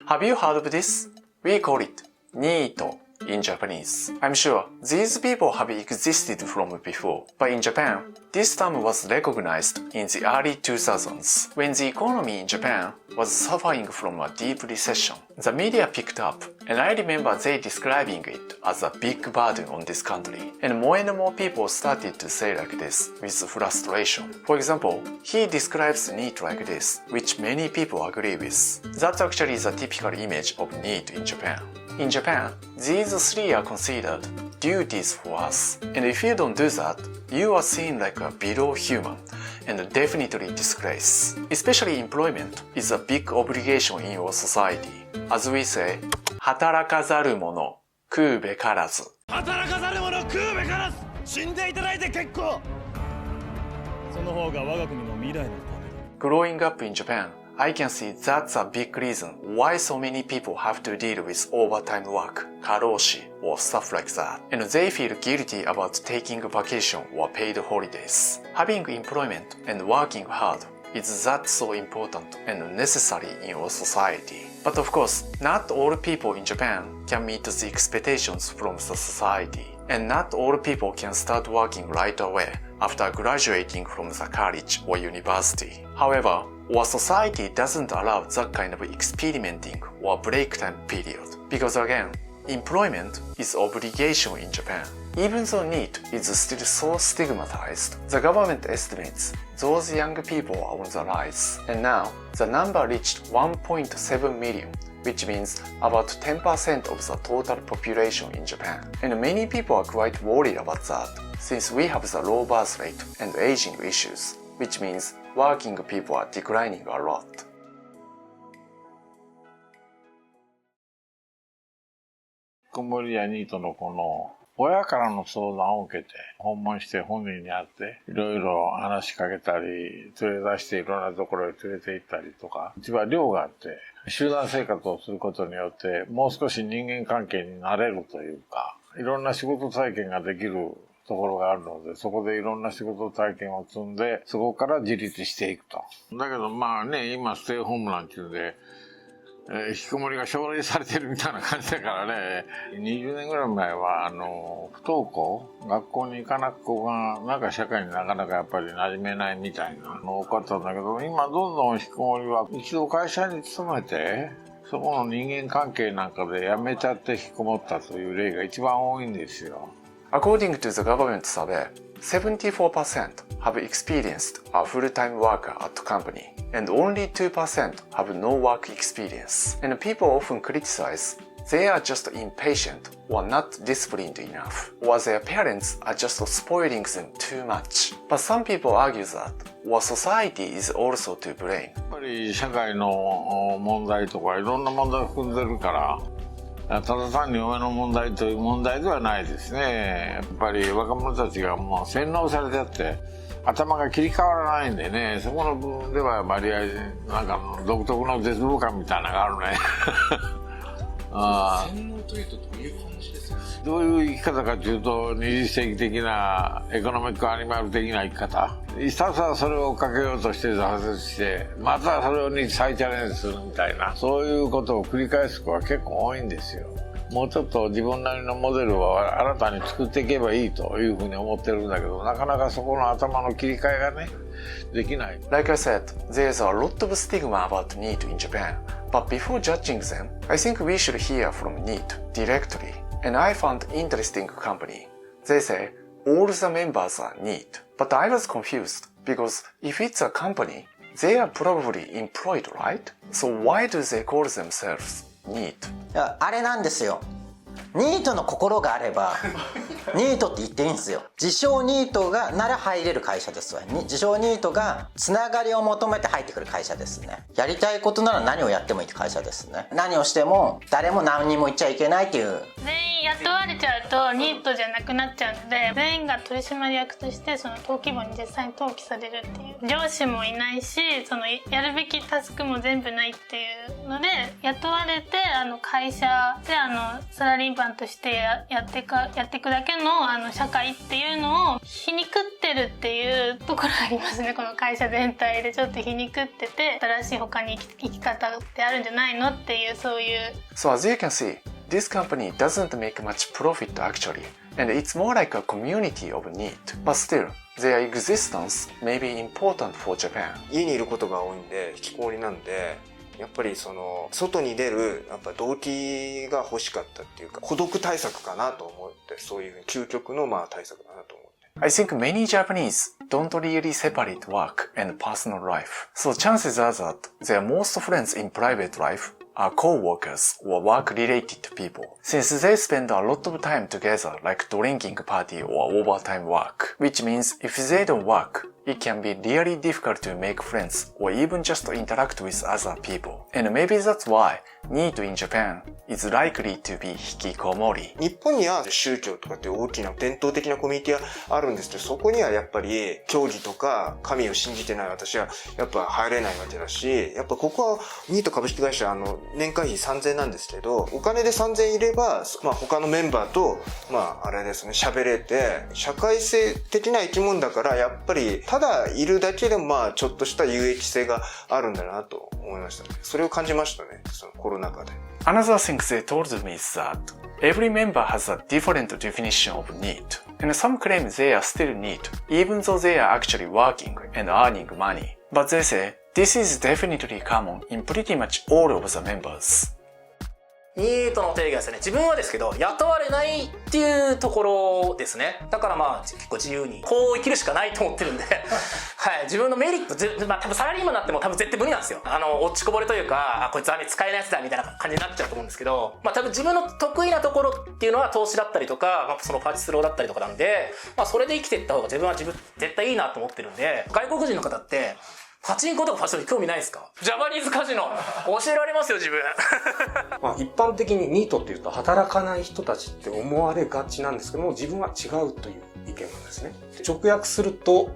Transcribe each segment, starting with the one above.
Have you heard of this? We call it NEET in Japanese. I'm sure these people have existed from before, but in Japan, this term was recognized in the early 2000s when the economy in Japan was suffering from a deep recession. The media picked up, and I remember they describing it as a big burden on this country. And more people started to say like this with frustration. For example, he describes NEET like this, which many people agree with. That's actually the typical image of NEET in Japan. In Japan, these three are considered duties for us, and if you don't do that, you are seen like a below human and definitely disgrace. Especially employment is a big obligation in your society. As we say, 働かざる者、食うべからず。働かざる者、食うべからず。死んでいただいて結構。その方が我が国の未来のためだ。Growing up in Japan, I can see that's a big reason why so many people have to deal with overtime work, karoshi, or stuff like that. And they feel guilty about taking vacation or paid holidays. Having employment and working hard is that so important and necessary in our society. But of course, not all people in Japan can meet the expectations from the society. And not all people can start working right away after graduating from the college or university. However, our society doesn't allow that kind of experimenting or break time period. Because again, employment is obligation in Japan. Even though NEET is still so stigmatized, the government estimates those young people are on the rise. And now, the number reached 1.7 million, which means about 10% of the total population in Japan. And many people are quite worried about that, since we have the low birth rate and aging issues, which means working people are declining a lot. 引きこもりやニートの子の親からの相談を受けて訪問して本人に会っていろいろ話しかけたり連れ出していろんなところへ連れて行ったりとか一番寮があって集団生活をすることによってもう少し人間関係になれるというかいろんな仕事体験ができるところがあるのでそこでいろんな仕事体験を積んでそこから自立していくと。だけどまあね今ステイホームなんていうんで引きこもりが奨励されてるみたいな感じだからね20年ぐらい前は不登校学校に行かなく子がなんか社会になかなかやっぱり馴染めないみたいなの多かったんだけど今どんどん引きこもりは一度会社に勤めてそこの人間関係なんかで辞めちゃって引きこもったという例が一番多いんですよ。According to the government survey, 74% have experienced a full-time worker at the company, and only 2% have no work experience. And people often criticize they are just impatient or not disciplined enough, or their parents are just spoiling them too much. But some people argue that our society is also to blame. やっぱり社会の問題とかいろんな問題を含んでるからただ単に親の問題という問題ではないですね。やっぱり若者たちがもう洗脳されちゃって頭が切り替わらないんでねそこの部分では割合なんか独特の絶望感みたいなのがあるね洗脳というとどういう話ですか？どういう生き方かというと20世紀的なエコノミックアニマル的な生き方ひたすらそれをかけようとして挫折してまたそれに再チャレンジするみたいなそういうことを繰り返す子は結構多いんですよ。もうちょっと自分なりのモデルを新たに作っていけばいいというふうに思ってるんだけどなかなかそこの頭の切り替えがねできない。Like I said, there's a lot of stigma about NEET in Japan. But before judging them, I think we should hear from NEET directly. And I found interesting company. They say all the members are NEET. But I was confused because if it's a company, they are probably employed, right? So why do they call themselves NEET? いやあれなんですよ。ニートの心があればニートって言っていいんですよ。自称ニートがなら入れる会社ですわ。自称ニートがつながりを求めて入ってくる会社ですね。やりたいことなら何をやってもいいって会社ですね。何をしても誰も何にも言っちゃいけないっていう。全員雇われちゃうとニートじゃなくなっちゃうので全員が取締役としてその登記簿に実際に登記されるっていう上司もいないしそのやるべきタスクも全部ないっていうので雇われて会社でサラリーマンとしてやっていくだけの社会っていうのを皮肉ってるっていうところありますね。この会社全体でちょっと皮肉ってて、新しい他に生き方ってあるんじゃないのっていう、そういう。So as you can see, this company doesn't make much profit actually, and it's more like a community of NEET. But still, their existence may be important for Japan. 家にいることが多いんで、引きこもりなんで、やっぱり外に出るやっぱ動機が欲しかったっていうか、孤独対策かなと思って、そういう究極の対策だなと思って。I think many Japanese don't really separate work and personal life. So chances are that their most friends in private life are co-workers or work-related people, since they spend a lot of time together like drinking party or overtime work, which means if they don't work, it can be really difficult to make friends or even just interact with other people. And maybe that's why NEET in Japan is likely to be 引きこもり。日本には宗教とかっていう大きな伝統的なコミュニティがあるんですけど、そこにはやっぱり教義とか神を信じてない私はやっぱ入れないわけだし、やっぱここはNEET株式会社年会費3000円なんですけど、お金で3000円いれば、他のメンバーとあれですね、喋れて、社会性的な生き物だからやっぱりただいるだけでもちょっとした有益性があるんだなと思いましたね。それを感じましたね、そのコロナ禍で。Another thing they told me is that every member has a different definition of NEET, and some claim they are still NEET even though they are actually working and earning money. But they say this is definitely common in pretty much all of the members. ニートの定義はですね、自分はですけど雇われないっていうところですね。だから結構自由にこう生きるしかないと思ってるんではい、自分のメリット、多分サラリーマンになっても多分絶対無理なんですよ。落ちこぼれというか、こいつは使えないやつだみたいな感じになっちゃうと思うんですけど、多分自分の得意なところっていうのは投資だったりとか、そのパチスローだったりとかなんで、それで生きていった方が自分絶対いいなと思ってるんで、外国人の方ってパチンコとかパチスロに興味ないですか？ジャパニーズカジノ教えられますよ自分一般的にニートっていうと働かない人たちって思われがちなんですけども、自分は違うという意見なんですね。直訳すると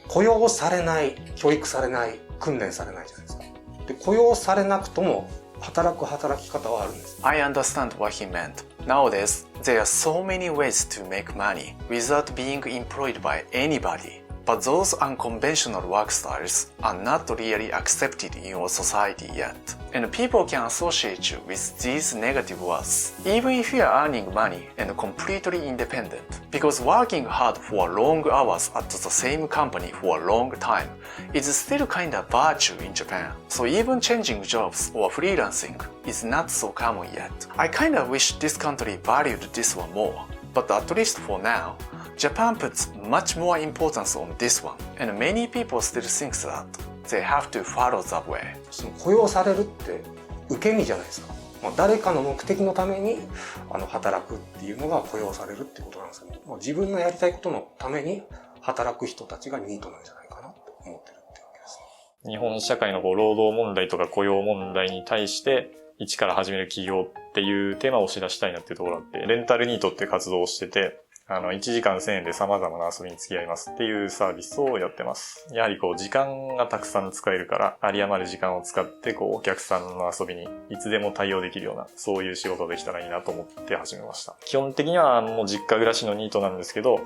雇用されない、教育されない、訓練されないじゃないですか。で、雇用されなくとも働く働き方はあるんです。I understand what he meant. Nowadays, there are so many ways to make money without being employed by anybody. But those unconventional work styles are not really accepted in our society yet. And people can associate you with these negative words, even if you are earning money and completely independent. Because working hard for long hours at the same company for a long time is still kind of virtue in Japan. So even changing jobs or freelancing is not so common yet. I kind of wish this country valued this one more. But at least for now, Japan puts much more importance on this one, and many people still think that they have to follow that way. 雇用されるって受け身じゃないですか。誰かの目的のために働くっていうのが雇用されるってことなんですけど、自分のやりたいことのために働く人たちがニートなんじゃないかなと思ってるってわけですね。日本社会の労働問題とか雇用問題に対して一から始める企業っていうテーマを押し出したいなっていうところがあって、レンタルニートっていう活動をしてて、1時間1000円で様々な遊びに付き合いますっていうサービスをやってます。やはり時間がたくさん使えるから、有り余る時間を使ってお客さんの遊びにいつでも対応できるような、そういう仕事できたらいいなと思って始めました。基本的にはもう実家暮らしのニートなんですけど、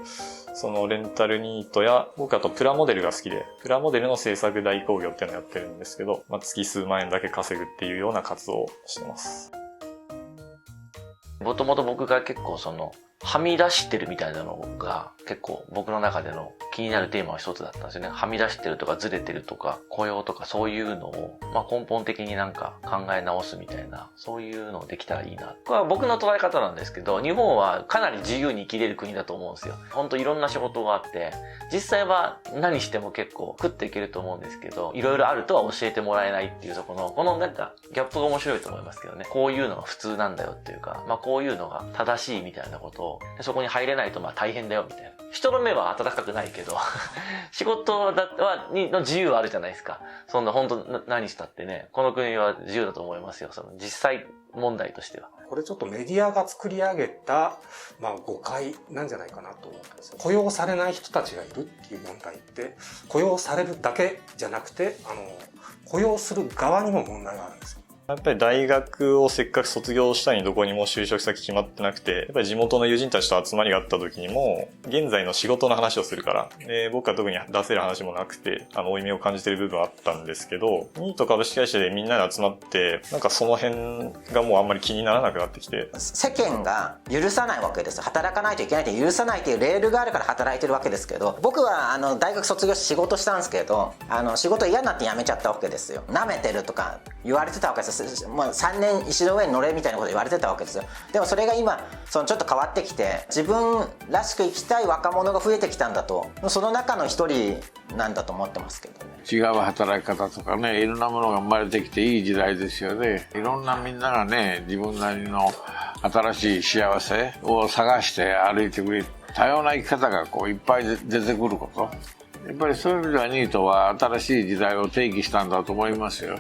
そのレンタルニートや、僕あとプラモデルが好きで、プラモデルの制作代行業っていうのをやってるんですけど、月数万円だけ稼ぐっていうような活動をしてます。もともと僕が結構はみ出してるみたいなのが結構僕の中での気になるテーマの一つだったんですよね。はみ出してるとかずれてるとか雇用とかそういうのを根本的に考え直すみたいな、そういうのできたらいいな。これは僕の捉え方なんですけど、日本はかなり自由に生きれる国だと思うんですよ。ほんといろんな仕事があって、実際は何しても結構食っていけると思うんですけど、いろいろあるとは教えてもらえないっていうとこのギャップが面白いと思いますけどね。こういうのが普通なんだよっていうか、こういうのが正しいみたいなことを、そこに入れないと大変だよみたいな。人の目は温かくないけど仕事の自由はあるじゃないですか。そんな本当何したってね、この国は自由だと思いますよ。実際問題としては。これちょっとメディアが作り上げた誤解なんじゃないかなと思うんですよ。雇用されない人たちがいるっていう問題って、雇用されるだけじゃなくて雇用する側にも問題があるんですよ。やっぱり大学をせっかく卒業したのにどこにも就職先決まってなくて、やっぱり地元の友人たちと集まりがあった時にも、現在の仕事の話をするから、僕は特に出せる話もなくて、負い目を感じてる部分はあったんですけど、ニート株式会社でみんなで集まって、なんかその辺がもうあんまり気にならなくなってきて。世間が許さないわけですよ。働かないといけないって許さないっていうレールがあるから働いてるわけですけど、僕は大学卒業して仕事したんですけど、仕事嫌になって辞めちゃったわけですよ。舐めてるとか言われてたわけです。まあ、3年石の上に乗れみたいなこと言われてたわけですよ。でもそれが今ちょっと変わってきて、自分らしく生きたい若者が増えてきたんだと、その中の一人なんだと思ってますけどね。違う働き方とかね、いろんなものが生まれてきていい時代ですよね。いろんなみんながね、自分なりの新しい幸せを探して歩いてくれる多様な生き方がいっぱい出てくること、やっぱりそういう意味ではニートは新しい時代を提起したんだと思いますよ。